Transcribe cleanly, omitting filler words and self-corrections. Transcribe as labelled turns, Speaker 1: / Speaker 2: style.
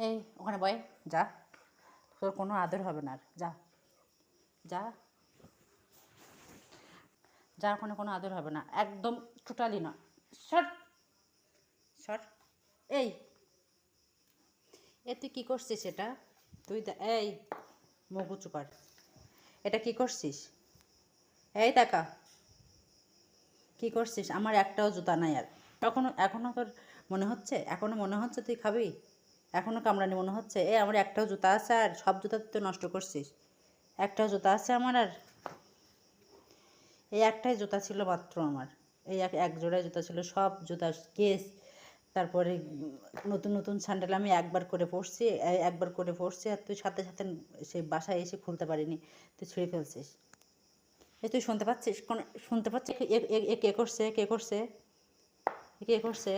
Speaker 1: এই ওখানে বয়, যা, তোর কোনো আদর হবে না আর, যা যা যা, ওখানে কোনো আদর হবে না একদম, টোটালি না। সর সর। এই তুই কী করছিস এটা? তুই এই মুখ উঁচু কর, এটা কী করছিস? এই টাকা কী করছিস? আমার একটাও জুতা নাই আর। এখনও তোর মনে হচ্ছে তুই খাবি? এখনও কামড়ানি মনে হচ্ছে? আমার একটাও জুতা আছে আর? সব জুতা তুই নষ্ট করছিস। একটাও জুতা আছে আমার আর? এই একটাই জুতা ছিল মাত্র আমার, এই এক জোড়ায় জুতা ছিল। সব জুতা কেস, তারপরে নতুন নতুন স্যান্ডেল আমি একবার করে পরছি আর তুই সাথে সাথে সেই বাসায় এসে খুলতে পারিনি, তুই ছিঁড়ে ফেলছিস। তুই শুনতে পাচ্ছিস? শুনতে পাচ্ছিস? কে করছে?